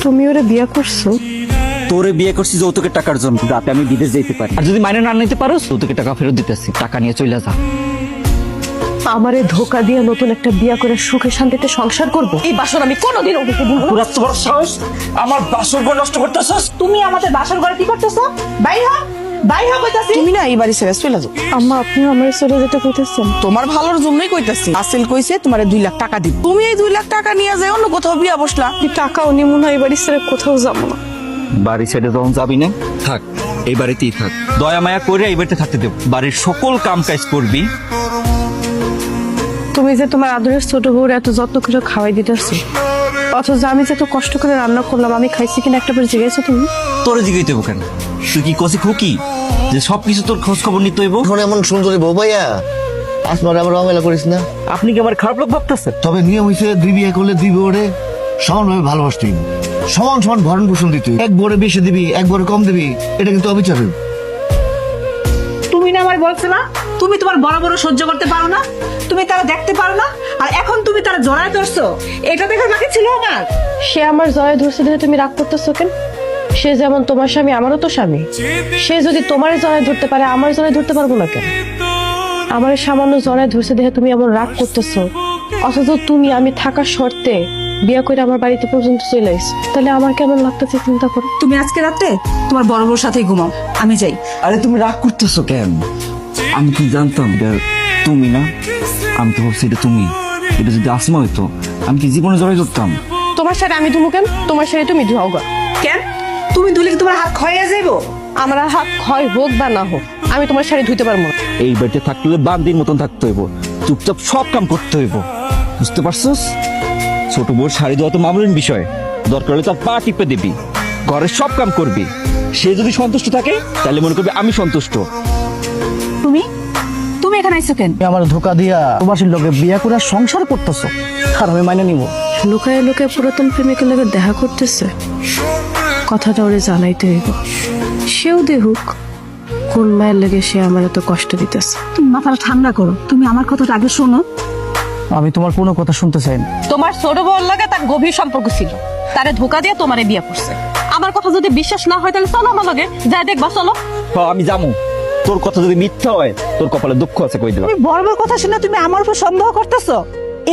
তুমি ওরে বিয়ে করছো? তোরে বিয়ে করছি যৌতুকের টাকার জন্য, যাতে আমি বিদেশ যেতে পারি। আর যদি মাইনে না নিতে পারো, যৌতুকের টাকা ফেরত দিতেছি, টাকা নিয়ে চলে যা। আমারে ধোকা দিয়ে নতুন একটা বিয়ে করে সুখে শান্তিতে সংসার করব, এই বাসর আমি কোনোদিন ওকে দিব না। তোর এত বড় সাহস, আমার বাসর ঘর নষ্ট করতেছস? তুমি আমাদের বাসর ঘরে কি করতেছো? বাইরে হ, বাইরে হ কইতাছি। তুমি না এই বাড়ি ছেড়ে চলে যাও। আম্মা, আপনি আমার চলে যেতে কইতেছেন? তোমার ভালোর জন্যই কইতাছি। আসিল কইছে তোমারে 2 লাখ টাকা দিব, তুমি এই 2 লাখ টাকা নিয়ে যাই অন্য কোথাও বিয়া বসলা। এই টাকাও নিমু না, এই বাড়ি ছেড়ে কোথাও যাবো না। বাড়ি ছেড়ে যখন যাবি না, থাক, এই বাড়িতেই থাক। দয়া মায়া করে এই বাড়িতে থাকতে দেব। বাড়ির সকল কাম কাজ করবি। তুমি যে তোমার আদরের ছোট বউর এত যত্ন করে খাওয়াই দিতেছো, অথচ আমি যে এত কষ্ট করে রান্না করলাম, আমি খাইছি কিনা একটা বার জিজ্ঞাসা তুমি? তোরে জিগাইতে হইব কেন? তুই কি কষি খুকি যে সবকিছু তোর খোঁজ খবর নিতে হইব? এখন এমন সুন্দরী বউ ভাইয়া, আসমারে আমার অবহেলা করিস না। আপনি কি আমার খারাপ লোক ভাবতেছেন? তবে নিয়ম হয়েছে 2 বিয়ে করলে 2 বউরে সমানভাবে ভালোবাসতে হইব। সমান সমান ভরণ পোষণ দিতে হইব। এক বউরে বেশি দিবি, এক বউরে কম দিবি, এটা কিন্তু অবিচার হইব। তুমি না আমার বলছো না তুমি তোমার বড় বড় সহ্য করতে পারো না, তুমি তারা দেখতে পারো না, আর এখন তুমি তারা জড়ায় ধরছো। এটা দেখা বাকি ছিল আমার। সে আমার জয় ধরছে দেখে তুমি রাগ করতেছো কেন? সে যেমন তোমার স্বামী, আমারও তো স্বামী। সে যদি তোমার জড়ায় ধরতে পারে, আমার জড়ায় ধরতে পারবো না কেন? আমার সামান্য জড়ায় ধরছে দেখে তুমি এমন রাগ করতেছো, অথচ তুমি আমি থাকার শর্তে বিয়ে করে আমার বাড়িতে পর্যন্ত চলে আইস, তাহলে আমার কেমন লাগতেছে চিন্তা করো। তুমি আজকে রাতে তোমার বড় বড়র সাথেই ঘুমাও, আমি যাই। আরে তুমি রাগ করতেছো কেন? আমি কি জানতাম এটা তুমি না? আমি তো ভাবছি এটা তুমি। এটা যদি আসমা হইতো, আমি কি জীবনে জড়াই ধরতাম? তোমার সাথে আমি ধুমু কেন? তোমার সাথে তুমি ধুও গা। কেন? তুমি দুলে কি তোমার হাত ক্ষয়ে যাইবো? আমার হাত ক্ষয় হোক বা না হোক, আমি তোমার শাড়ি ধুইতে পারবো না। এই বাড়িতে থাকতে হলে বান্দির মতন থাকতে হইব, চুপচাপ সব কাম করতে হইব, বুঝতে পারছস? ছোট বউর শাড়ি দেওয়া তো মামুলিন বিষয়, দরকার হলে তার পা টিপে দিবি, ঘরের সব কাম করবি। সে যদি সন্তুষ্ট থাকে, তাহলে মনে করবি আমি সন্তুষ্ট। তুমি তুমি এখানে আইছো কেন? আমার ধোকা দিয়া প্রবাসীর লোকে বিয়া করে সংসার করতেছো, আর আমি মাইনে নিব? লুকায় লুকায় পুরাতন প্রেমিকের লগে দেখা করতেছে, কথাটা ওরে জানাইতে হইব। সেও দেহুক কোন মায়ের লেগে সে আমার এত কষ্ট দিতেছে। তুমি মাথাটা ঠান্ডা করো, তুমি আমার কথাটা আগে শোনো। আমি তোমার কোনো কথা শুনতে চাই না। তোমার ছোট বউর লগে তার গভীর সম্পর্ক ছিল, তারে ধোকা দিয়ে তোমারে বিয়ে করছে। আমার কথা যদি বিশ্বাস না হয়, তাহলে চলো আমার লগে, যাই দেখবা চলো। আমি যাবো, তোর কথা যদি মিথ্যা হয়, তোর কপালে দুঃখ আছে কই দিলাম। তুমি বড় বড় কথা শুনে তুমি আমার উপর সন্দেহ করতেছো?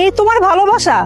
এই তোমার ভালোবাসা?